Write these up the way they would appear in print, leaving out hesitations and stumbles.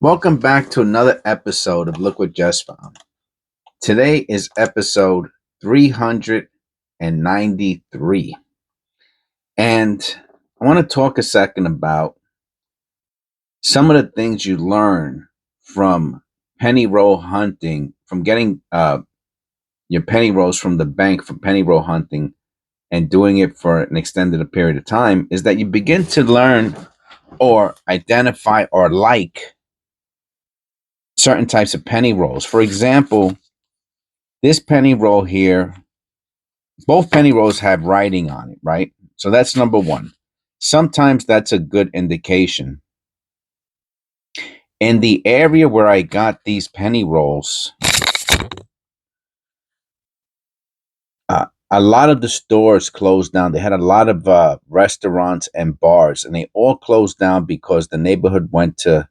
Welcome back to another episode of Look What Jess Found. Today is episode 393. And I want to talk a second about some of the things you learn from penny roll hunting, from getting your penny rolls from the bank from penny roll hunting and doing it for an extended period of time, is that you begin to learn or identify or like certain types of penny rolls. For example, this penny roll here, both penny rolls have writing on it, right? So that's number one. Sometimes that's a good indication. In the area where I got these penny rolls, a lot of the stores closed down. They had a lot of restaurants and bars, and they all closed down because the neighborhood went to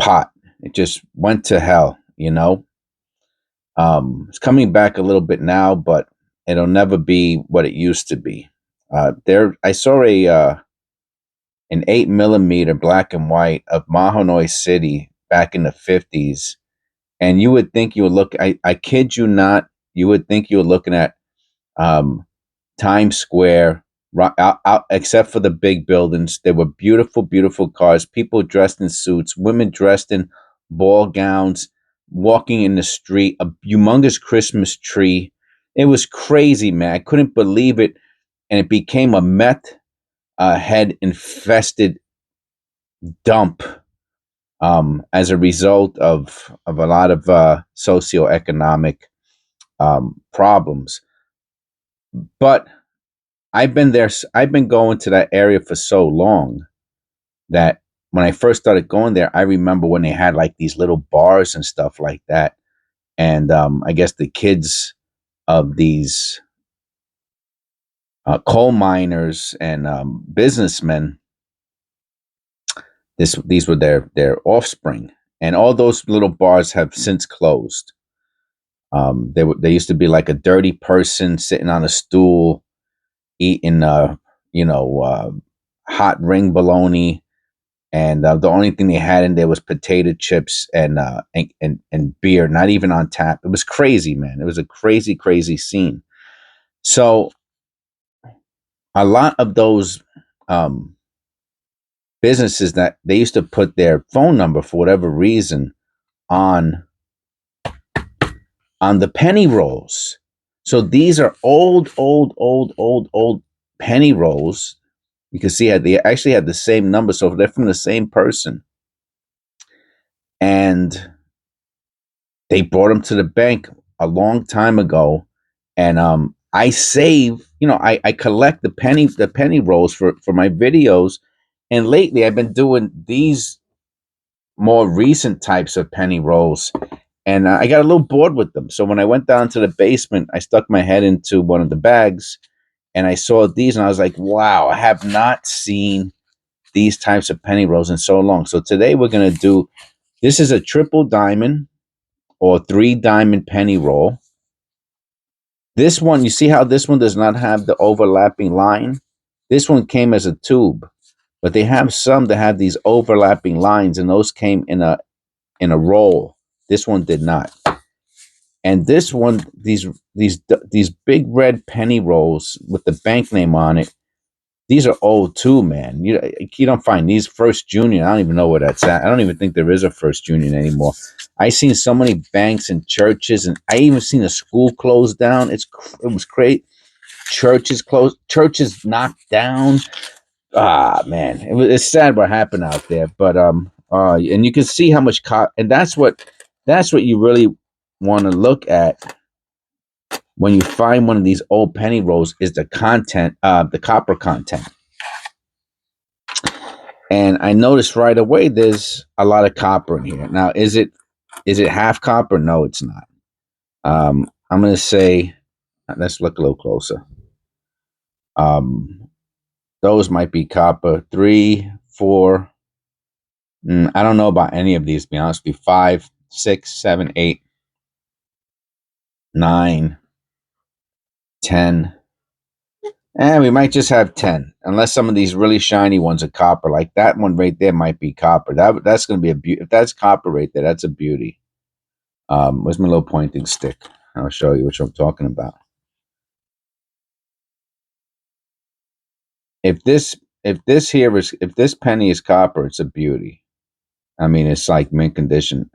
pot. It just went to hell, you know? It's coming back a little bit now, but it'll never be what it used to be. I saw an 8mm black and white of Mahanoy City back in the 50s, and you would think you would look. I kid you not. You would think you were looking at Times Square, except for the big buildings. There were beautiful, beautiful cars, people dressed in suits, women dressed in ball gowns, walking in the street, a humongous Christmas tree. It was crazy, man. I couldn't believe it. And it became a meth head infested dump as a result of a lot of socioeconomic problems. But I've been there. I've been going to that area for so long that when I first started going there, I remember when they had like these little bars and stuff like that. And I guess the kids of these coal miners and businessmen, these were their offspring, and all those little bars have since closed. There used to be like a dirty person sitting on a stool eating hot ring bologna, and the only thing they had in there was potato chips and beer, not even on tap. It was crazy, man. It was a crazy, crazy scene. So a lot of those businesses, that they used to put their phone number for whatever reason on the penny rolls. So these are old penny rolls. You can see they actually had the same number, so they're from the same person. And they brought them to the bank a long time ago, and I save. I collect the penny rolls for my videos, and lately I've been doing these more recent types of penny rolls, and I got a little bored with them. So when I went down to the basement, I stuck my head into one of the bags, and I saw these, and I was like, wow, I have not seen these types of penny rolls in so long. So today we're going to do, this is a triple diamond or 3-diamond penny roll. This one, you see how this one does not have the overlapping line? This one came as a tube, but they have some that have these overlapping lines, and those came in a roll. This one did not. And this one, these big red penny rolls with the bank name on it, these are old too, man. You don't find these First Union. I don't even know where that's at. I don't even think there is a First Union anymore. I seen so many banks and churches, and I even seen a school closed down. It was great. Churches closed. Churches knocked down. Ah, man, it's sad what happened out there. But and you can see how much and that's what you really want to look at when you find one of these old penny rolls, is the content, the copper content. And I noticed right away there's a lot of copper in here. Now, is it half copper? No, it's not. I'm gonna say, let's look a little closer. Those might be copper. 3, 4. I don't know about any of these, to be honest with you. 5, 6, 7, 8, 9, 10. And we might just have 10, unless some of these really shiny ones are copper. Like that one right there might be copper. That's going to be a beauty. If that's copper right there, that's a beauty. Where's my little pointing stick? I'll show you what I'm talking about. If this if this penny is copper, it's a beauty. I mean, it's like mint condition.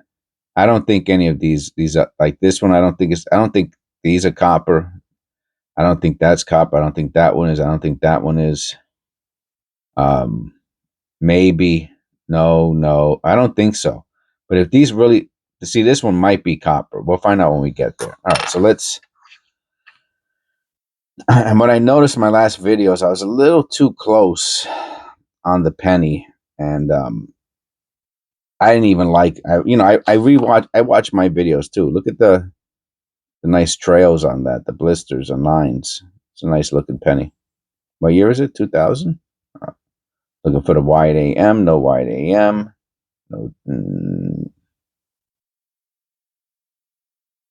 I don't think any of these are like this one. I don't think these are copper. I don't think that's copper. I don't think that one is. I don't think that one is. Um, Maybe. No, no. I don't think so. But if these really, see, this one might be copper. We'll find out when we get there. All right, so let's. And what I noticed in my last videos, I was a little too close on the penny, and I didn't even like. I watch my videos too. Look at the nice trails on that, the blisters and lines. It's a nice looking penny. What year is it? 2000. Looking for the wide AM. No wide AM. No.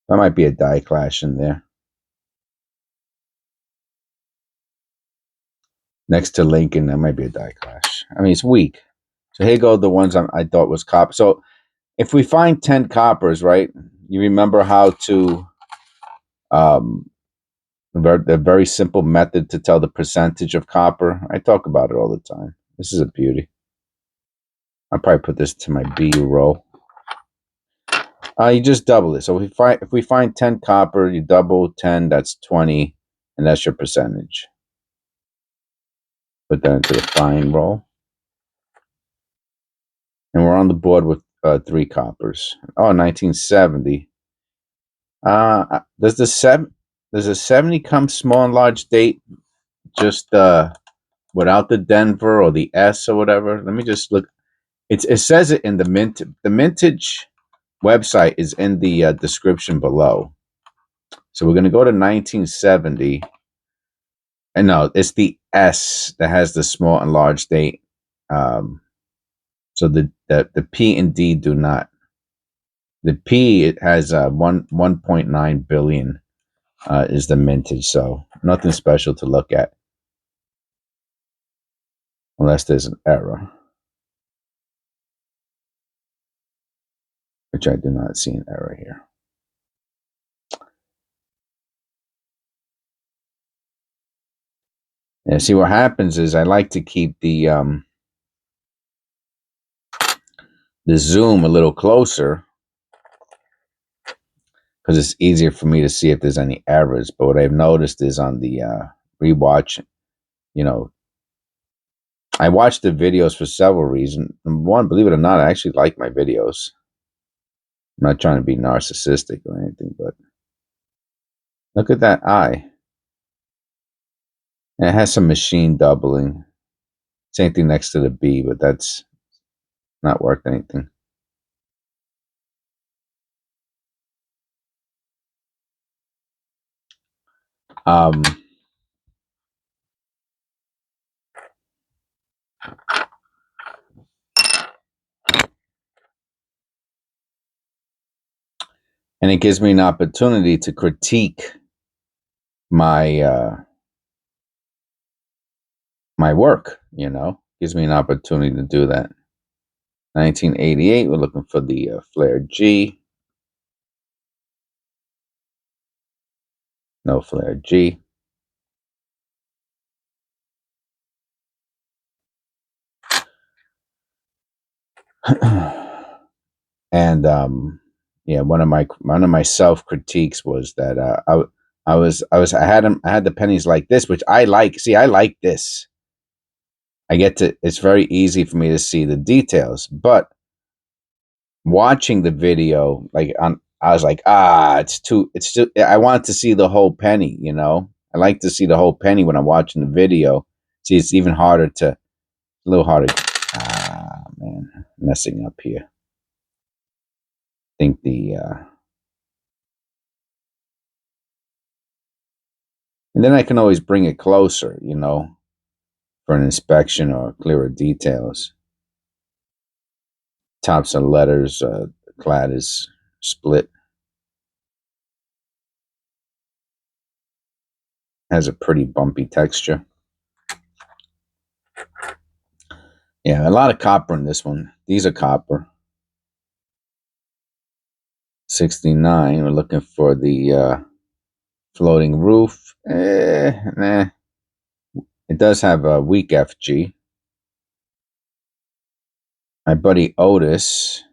That might be a die clash in there. Next to Lincoln, that might be a die clash. I mean, it's weak. So here go the ones I thought was copper. So if we find 10 coppers, right? You remember how to the very simple method to tell the percentage of copper. I talk about it all the time. This is a beauty. I'll probably put this to my BU roll. You just double it. So if we find 10 copper, you double 10, that's 20, and that's your percentage. Put that into the fine roll. And we're on the board with 3 coppers. Oh, 1970. Does a 70 come small and large date just without the Denver or the S or whatever? Let me just look. It says it in the Mintage website is in the description below. So we're going to go to 1970. And no, it's the S that has the small and large date. So the P and D do not. The P, it has 1.9 billion is the mintage, so nothing special to look at unless there's an error, which I do not see an error here. And see what happens is I like to keep the zoom a little closer because it's easier for me to see if there's any errors. But what I've noticed is on the rewatch, you know, I watch the videos for several reasons. Number one, believe it or not, I actually like my videos. I'm not trying to be narcissistic or anything, but look at that eye. And it has some machine doubling. Same thing next to the B, but that's not worth anything. Um, and it gives me an opportunity to critique my my work. Gives me an opportunity to do that. 1988, we're looking for the flare G. No flare G. And yeah, one of my self critiques was that I had the pennies like this, which I like. See, I like this. It's very easy for me to see the details, but watching the video, I was like, it's too, I want to see the whole penny, I like to see the whole penny when I'm watching the video. See, it's even harder a little harder. Man, messing up here. I think and then I can always bring it closer, for an inspection or clearer details. Tops of letters, clad is split. Has a pretty bumpy texture. Yeah, a lot of copper in this one. These are copper. 69. We're looking for the floating roof. Nah. It does have a weak FG. My buddy Otis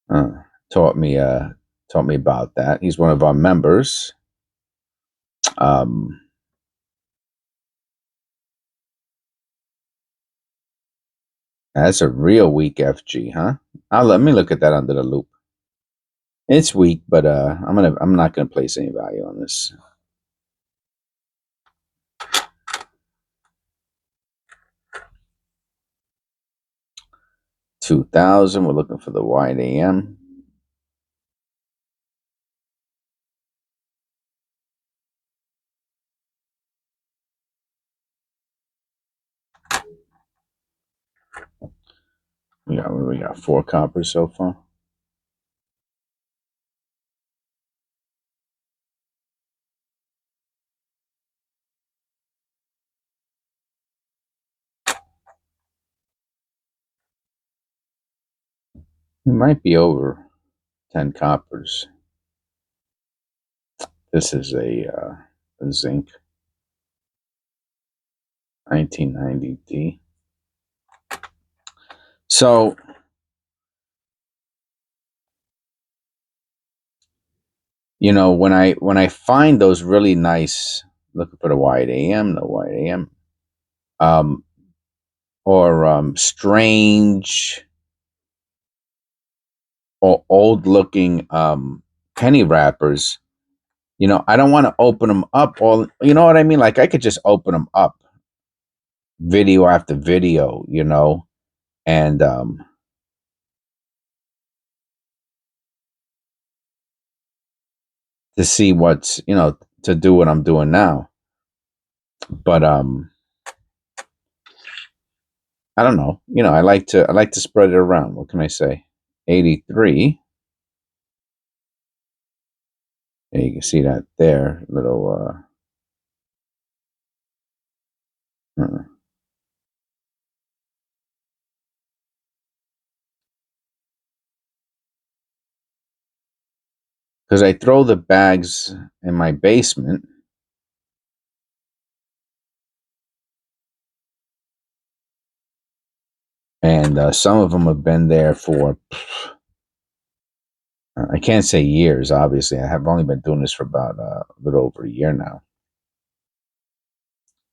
uh, taught me about that. He's one of our members. Um, that's a real weak FG, huh? Let me look at that under the loop. It's weak, but I'm not gonna place any value on this. $2,000. We're looking for the wide AM. We got 4 coppers so far. We might be over 10 coppers. This is a zinc 1990D. So when I find those really nice, looking for the wide AM, no wide AM, um, or strange or old looking penny wrappers, I don't want to open them up all, you know what I mean? Like I could just open them up video after video, and to see what's, to do what I'm doing now. But I don't know. I like to spread it around. What can I say? 83. Yeah, you can see that there, little because I throw the bags in my basement. And some of them have been there for, I can't say years, obviously. I have only been doing this for about a little over a year now.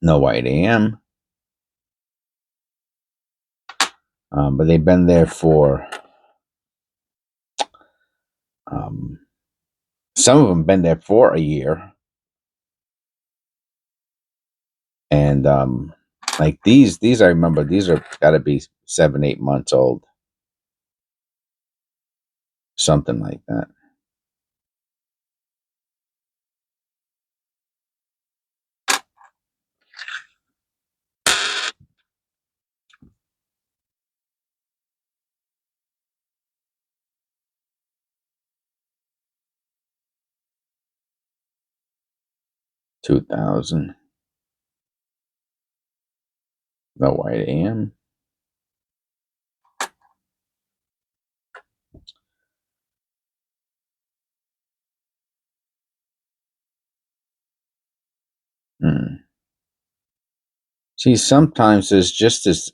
No white AM. But they've been there for, some of them been there for a year. And like these I remember, these are got to be 7, 8 months old. Something like that. $2,000. The white AM. See, sometimes there's just this.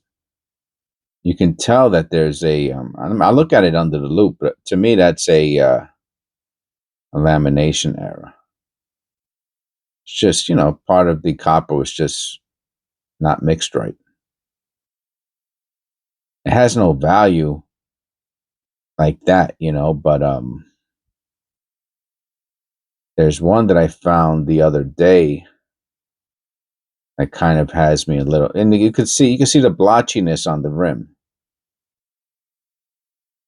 You can tell that there's a. I look at it under the loop, but to me, that's a lamination error. It's just part of the copper was just not mixed right. It has no value like that, but there's one that I found the other day that kind of has me a little, and you can see the blotchiness on the rim.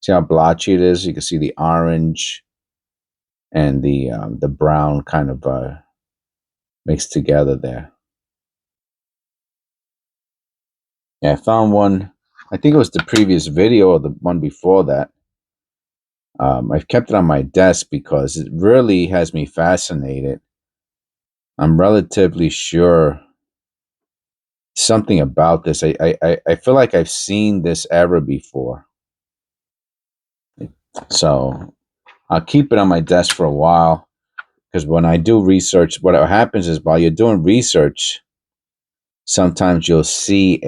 See how blotchy it is? You can see the orange and the brown kind of mixed together there. Yeah, I found one. I think it was the previous video or the one before that. I've kept it on my desk because it really has me fascinated I'm relatively sure something about this. I feel like I've seen this error before. So I'll keep it on my desk for a while, because when I do research, what happens is while you're doing research, sometimes you'll see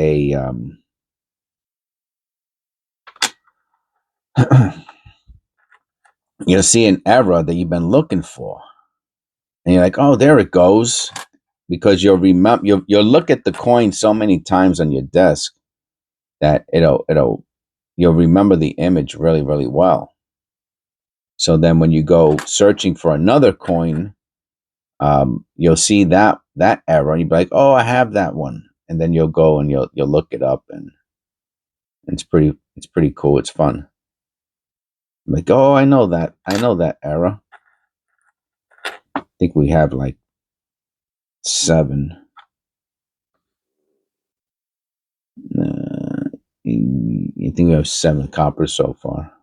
you'll see an error that you've been looking for, and you're like, "Oh, there it goes," because you'll look at the coin so many times on your desk that you'll remember the image really, really well. So then when you go searching for another coin, you'll see that error, and you'll be like, "Oh, I have that one," and then you'll go and you'll look it up, and it's pretty cool. It's fun. I'm like, "Oh, I know that error." I think we have like 7. I think we have 7 coppers so far.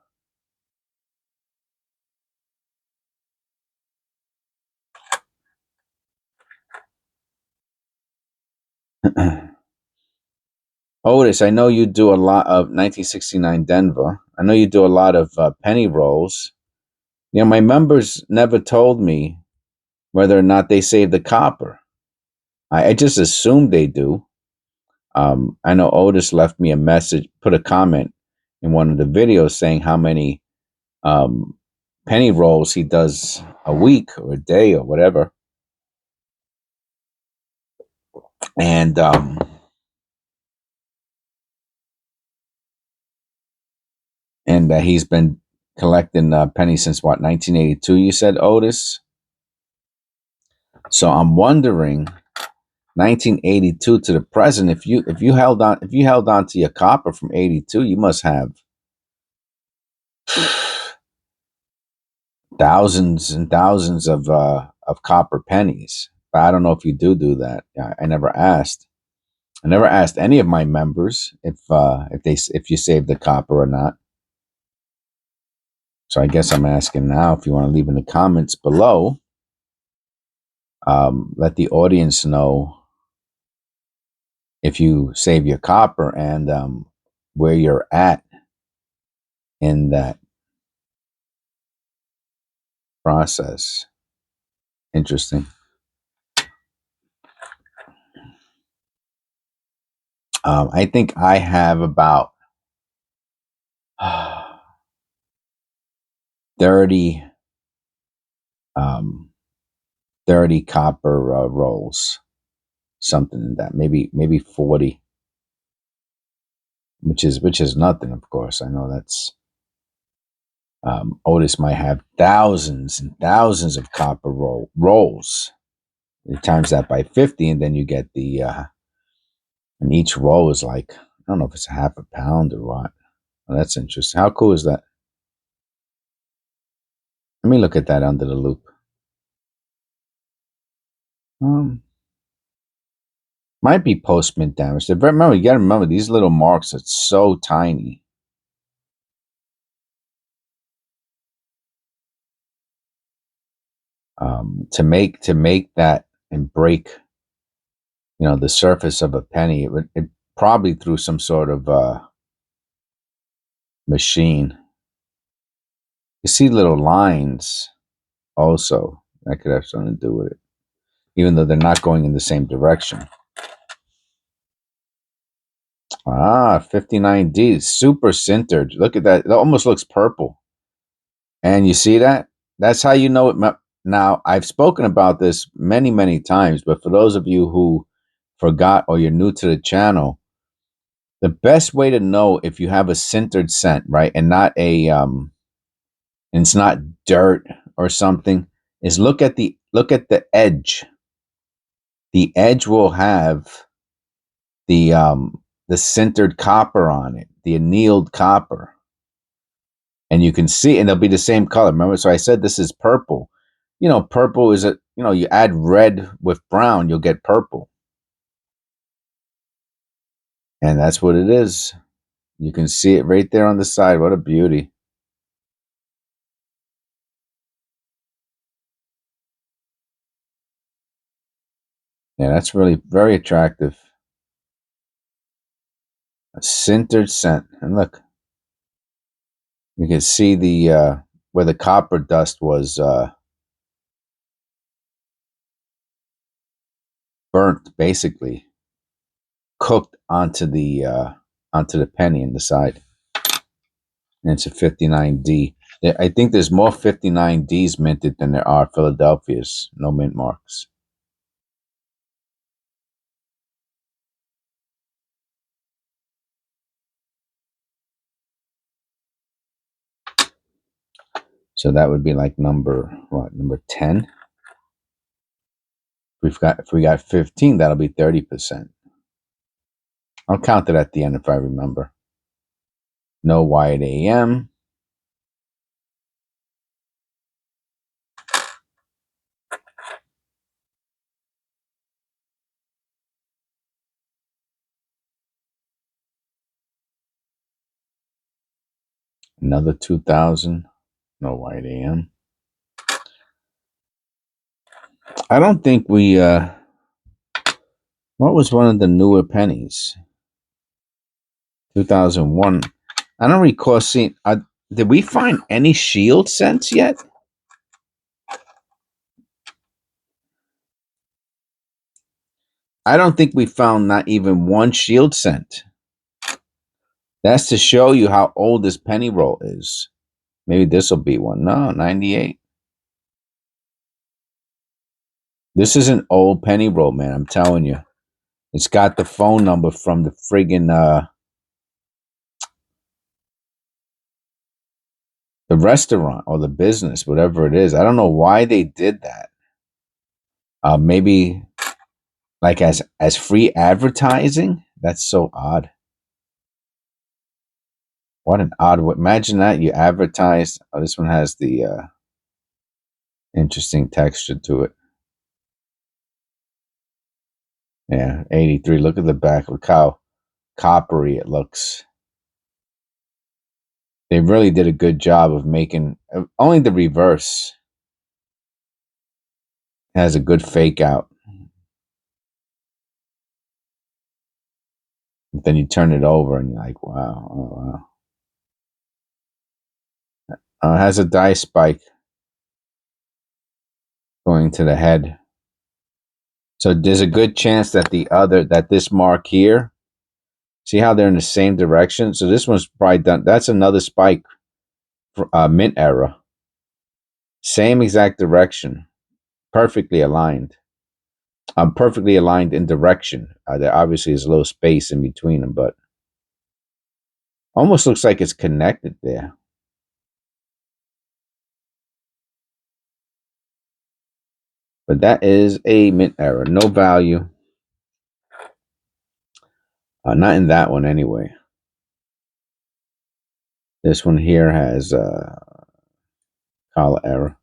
Otis, I know you do a lot of 1969 Denver. I know you do a lot of penny rolls. My members never told me whether or not they save the copper. I just assumed they do. I know Otis left me a message, put a comment in one of the videos saying how many um, penny rolls he does a week or a day or whatever, and he's been collecting pennies since what, 1982? You said, Otis. So I'm wondering, 1982 to the present, if you held on to your copper from 82, you must have thousands and thousands of copper pennies. But I don't know if you do that. I never asked. I never asked any of my members if you saved the copper or not. So I guess I'm asking now. If you want to leave in the comments below, let the audience know if you save your copper, and where you're at in that process. Interesting. I think I have about 30 um, 30 copper rolls, something in that. Maybe 40, which is nothing. Of course, I know that's Otis might have thousands and thousands of copper rolls. You times that by 50, and then you get and each roll is like, I don't know if it's a half a pound or what. Well, that's interesting. How cool is that? Let me look at that under the loop. Um, might be postmint damage. Remember, you got to remember these little marks are so tiny. To make that and break, the surface of a penny, it probably through some sort of machine. You see little lines also that could have something to do with it, even though they're not going in the same direction. 59D, super sintered. Look at that. It almost looks purple. And you see that? That's how you know it. Now, I've spoken about this many, many times, but for those of you who forgot or you're new to the channel, the best way to know if you have a sintered scent, right, and not and it's not dirt or something, is look at the edge. The edge will have the sintered copper on it, the annealed copper, and you can see, and they'll be the same color. Remember, so I said this is purple. Purple is you add red with brown, you'll get purple, and that's what it is. You can see it right there on the side. What a beauty! Yeah, that's really very attractive. A sintered cent. And look, you can see the where the copper dust was burnt, basically cooked onto the penny in the side. And it's a 59D. I think there's more 59Ds minted than there are Philadelphia's. No mint marks. So that would be like number what? Number 10. If we got 15, that'll be 30%. I'll count it at the end if I remember. No wide AM. Another 2000. No wide AM. I don't think we what was one of the newer pennies? 2001. I don't recall seeing did we find any shield cents yet? I don't think we found not even one shield cent. That's to show you how old this penny roll is. Maybe this will be one. No, 98. This is an old penny roll, man. I'm telling you. It's got the phone number from the friggin' the restaurant or the business, whatever it is. I don't know why they did that. Maybe like as free advertising. That's so odd. What an odd way. Imagine that you advertise. Oh, this one has the interesting texture to it. Yeah, 83. Look at the back. Look how coppery it looks. They really did a good job of making only the reverse has a good fake out. But then you turn it over and you're like, wow, oh, wow. It has a die spike going to the head. So there's a good chance that this mark here, see how they're in the same direction? So this one's probably done. That's another spike for mint era. Same exact direction, perfectly aligned. Perfectly aligned in direction. There obviously is a little space in between them, but almost looks like it's connected there. But that is a mint error. No value. Not in that one anyway. This one here has collar error.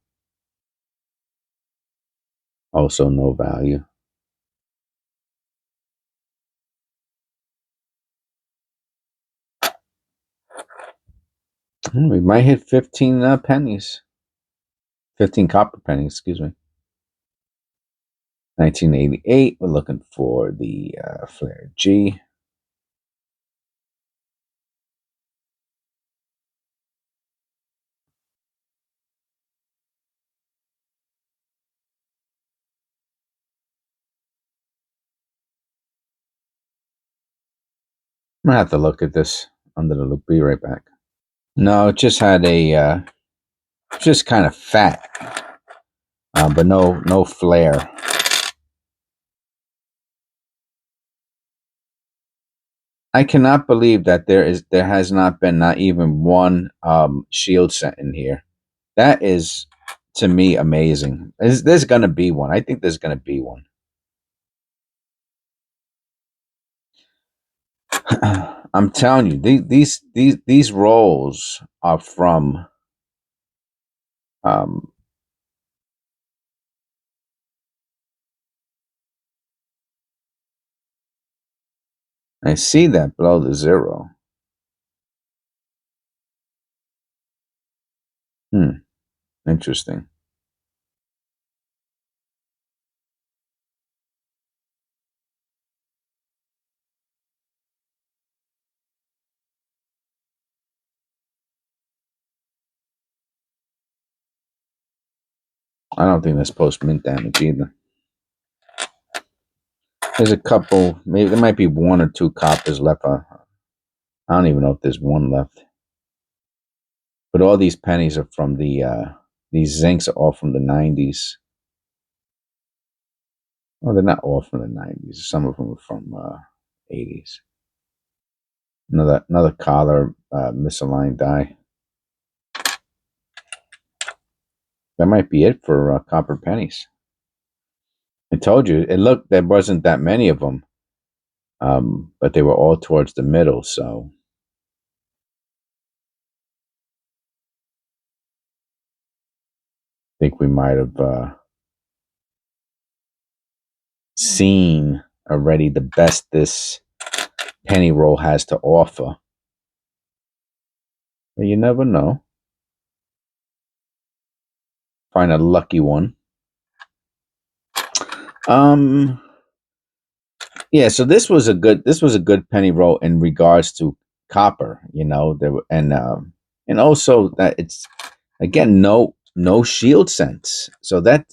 Also no value. We might hit 15 pennies. 15 copper pennies, excuse me. 1988, we're looking for the flare G. I'm gonna have to look at this under the loop. Be right back. No, it just had a just kind of fat, but no flare. I cannot believe that there has not been not even one shield set in here. That is to me amazing. There's gonna be one. I think there's gonna be one. I'm telling you, these rolls are from um, I see that below the zero. Interesting. I don't think that's post mint damage either. There's a couple, maybe there might be one or two coppers left. I don't even know if there's one left. But all these pennies are from these zincs are all from the 90s. Well, they're not all from the 90s. Some of them are from 80s. Another collar misaligned die. That might be it for copper pennies. I told you, it looked there wasn't that many of them, but they were all towards the middle. So I think we might have seen already the best this penny roll has to offer. But you never know. Find a lucky one. Yeah, so this was a good penny roll in regards to copper, there were, and also that it's again no shield sense. So that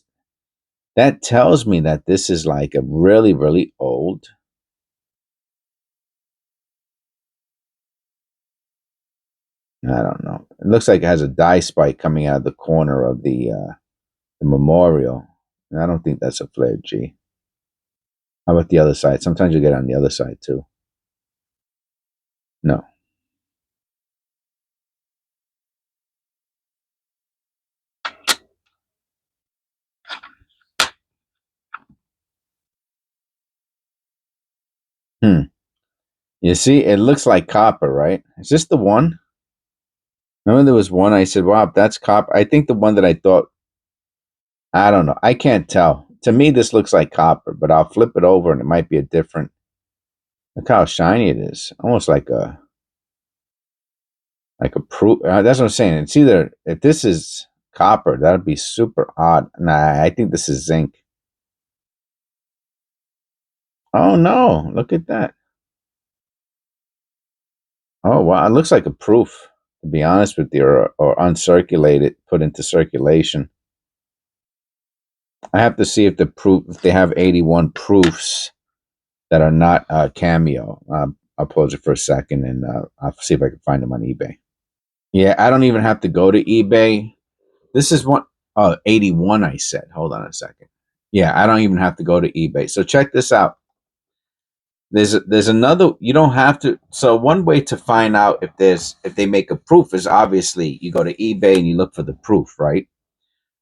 tells me that this is like a really really old. I don't know. It looks like it has a die spike coming out of the corner of the memorial. And I don't think that's a flared G. How about the other side? Sometimes you get on the other side too. No. Hmm. You see, it looks like copper, right? Is this the one? Remember there was one I said, wow, that's copper. I think the one that I thought, I don't know. I can't tell. To me, this looks like copper, but I'll flip it over and it might be a different. Look how shiny it is. Almost like a proof. That's what I'm saying. It's either, if this is copper, that'd be super odd. Nah, I think this is zinc. Oh no, look at that. Oh wow, it looks like a proof, to be honest with you, or uncirculated, put into circulation. I have to see if they have 81 proofs that are not cameo. I'll pause it for a second and I'll see if I can find them on eBay. Yeah, I don't even have to go to eBay. This is one, 81 I said. Hold on a second. Yeah, I don't even have to go to eBay. So check this out. There's another, you don't have to. So one way to find out if they make a proof is obviously you go to eBay and you look for the proof, right?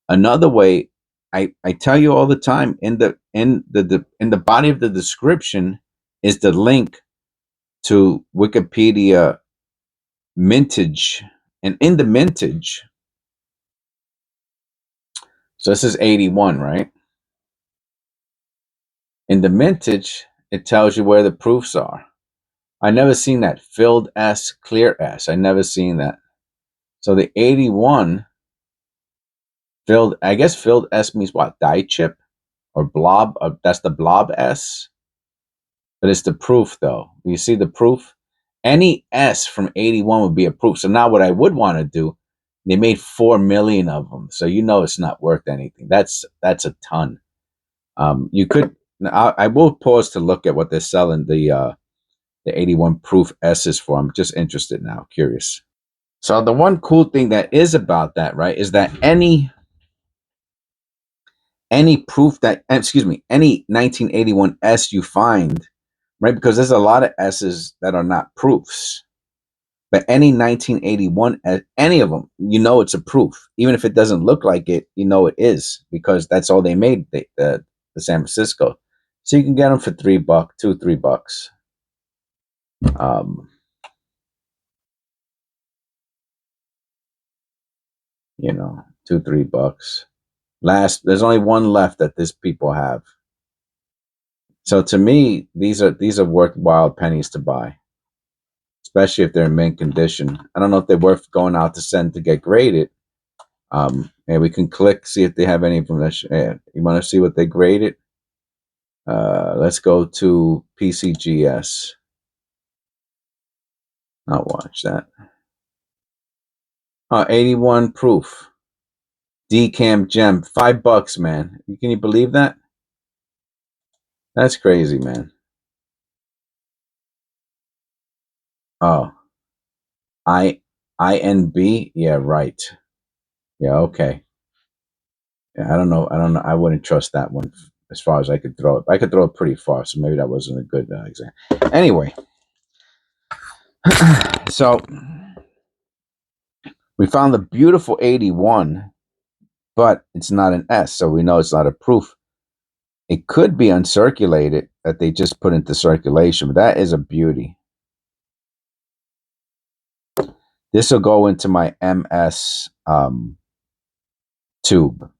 Another way, I tell you all the time, in the body of the description is the link to Wikipedia mintage, and in the mintage, so this is 81, right? In the mintage, it tells you where the proofs are. I never seen that filled S, clear S. I never seen that. So the 81 filled, I guess filled S means what? Die chip or blob? That's the blob S. But it's the proof, though. You see the proof? Any S from 81 would be a proof. So now what I would want to do, they made 4 million of them. So it's not worth anything. That's a ton. You could, I will pause to look at what they're selling the 81 proof S's for. I'm just interested now, curious. So the one cool thing that is about that, right, is that any proof that, excuse me, any 1981 S you find, right, because there's a lot of S's that are not proofs, but any 1981 any of them, it's a proof. Even if it doesn't look like it, it is, because that's all they made, the San Francisco. So you can get them for $3, $2, $3. Um, 2, $3. There's only one left that this people have. So to me, these are worthwhile pennies to buy, especially if they're in mint condition. I don't know if they're worth going out to send to get graded. And we can click, see if they have any from that. You want to see what they graded? Let's go to PCGS. I'll watch that. 81 proof. Decam gem, $5, man. Can you believe that? That's crazy, man. Oh, INB? Yeah, right. Yeah, okay. Yeah, I don't know. I wouldn't trust that one as far as I could throw it. I could throw it pretty far, so maybe that wasn't a good example. Anyway, so we found the beautiful 81, but it's not an S, so we know it's not a proof. It could be uncirculated that they just put into circulation, but that is a beauty. This will go into my MS tube.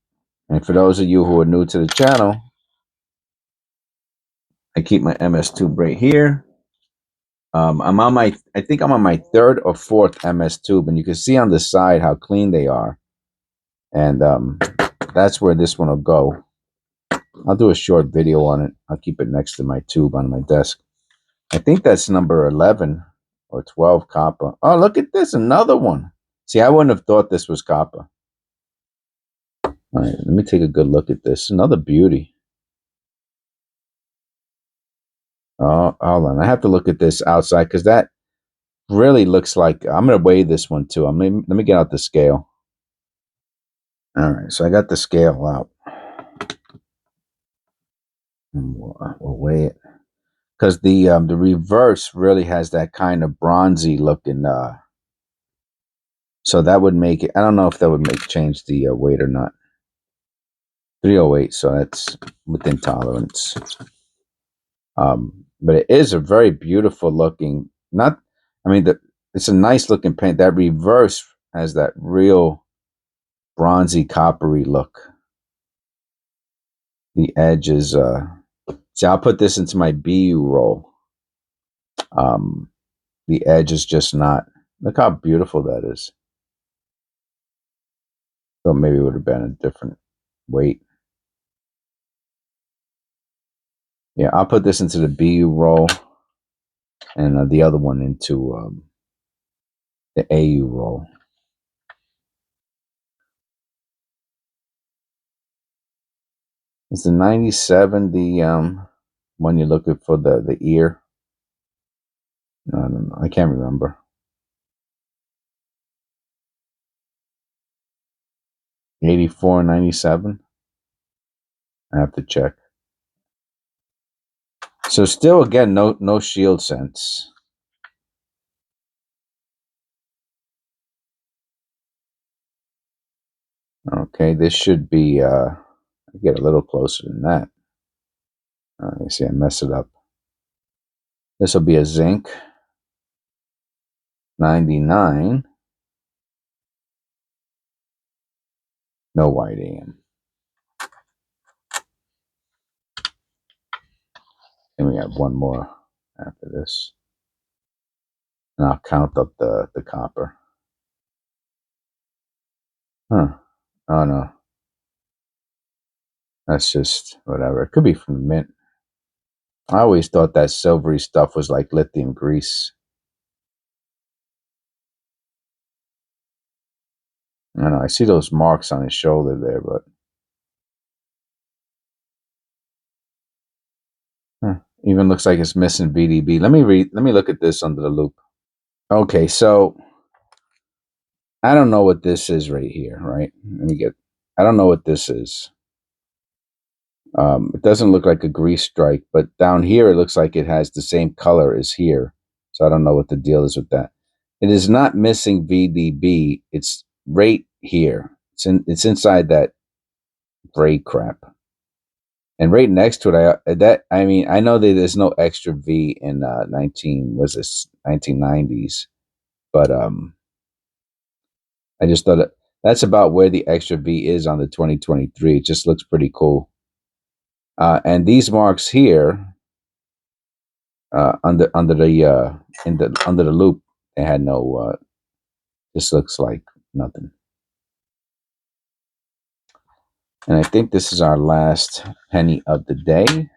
And for those of you who are new to the channel, I keep my MS tube right here. I think I'm on my third or fourth MS tube, and you can see on the side how clean they are. And that's where this one will go. I'll do a short video on it. I'll keep it next to my tube on my desk. I think that's number 11 or 12 copper. Oh, look at this, another one. See, I wouldn't have thought this was copper. All right, let me take a good look at this. Another beauty. Oh, hold on. I have to look at this outside because that really looks like, I'm going to weigh this one too. Let me get out the scale. All right, so I got the scale out. And we'll weigh it. Because the reverse really has that kind of bronzy looking, so that would make it, I don't know if that would change the weight or not. 308, so that's within tolerance. But it is a very beautiful looking, it's a nice looking paint. That reverse has that real bronzy coppery look. The edge is, see, I'll put this into my BU roll. The edge is just not, look how beautiful that is. So maybe it would have been a different weight. Yeah, I'll put this into the BU roll and the other one into the AU roll. Is the 97 the one you're looking for the ear? No, I don't know. I can't remember. 84, 97? I have to check. So still, again, no shield sense. Okay, this should be, I get a little closer than that. You see, I mess it up. This will be a zinc. 99. No white AM. And we have one more after this. And I'll count up the copper. Huh. Oh, no. That's just whatever. It could be from the mint. I always thought that silvery stuff was like lithium grease. I don't know. I see those marks on his shoulder there, but even looks like it's missing VDB. Let me look at this under the loop. Okay, so I don't know what this is right here, right? I don't know what this is. It doesn't look like a grease strike, but down here it looks like it has the same color as here. So I don't know what the deal is with that. It is not missing VDB. It's right here. It's inside that gray crap. And right next to it, I know that there's no extra V in 1990s, but I just thought that's about where the extra V is on the 2023. It just looks pretty cool. And these marks here, under the loop, they had no. This looks like nothing. And I think this is our last penny of the day.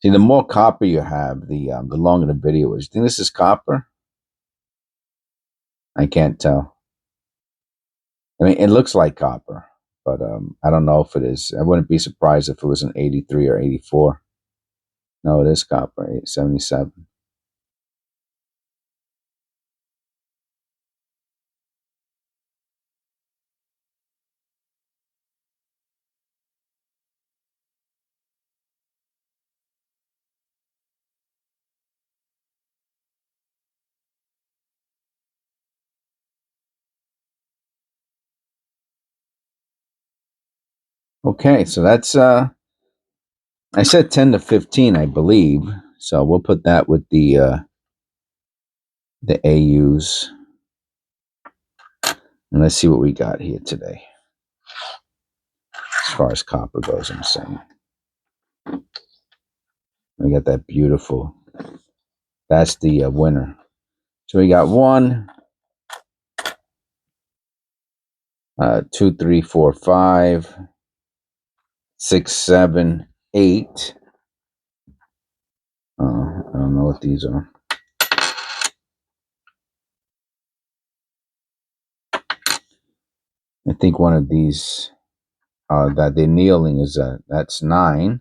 See, the more copper you have, the longer the video is. You think this is copper? I can't tell. I mean, it looks like copper, but I don't know if it is. I wouldn't be surprised if it was an 83 or 84. No, it is copper, 877. Okay, so that's I said 10 to 15, I believe. So we'll put that with the AUs. And let's see what we got here today. As far as copper goes, I'm saying. We got that beautiful. That's the winner. So we got 1, 2, 3, 4, 5, 6, 7, 8. I don't know what these are. I think one of these that they're kneeling is that's 9.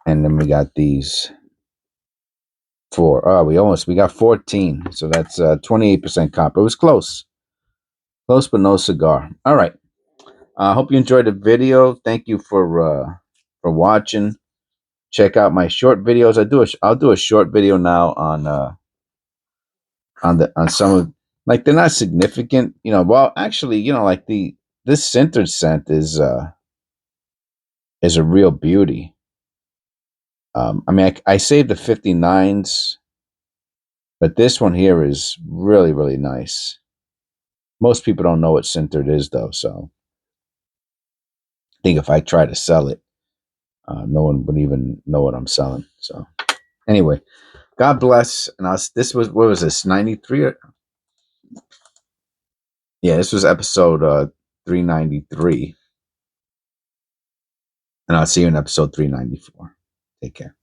And then we got these 4. Oh, we got 14. So that's 28% copper. It was close. Close but no cigar. All right. I hope you enjoyed the video. Thank you for watching. Check out my short videos. I'll do a short video now on some of, like, they're not significant, well, actually, like this centered scent is a real beauty. I mean, I saved the 59s, but this one here is really, really nice. Most people don't know what centered is, though, so I think if I try to sell it, no one would even know what I'm selling. So anyway, God bless. And this was, what was this, 93? Yeah, this was episode 393. And I'll see you in episode 394. Take care.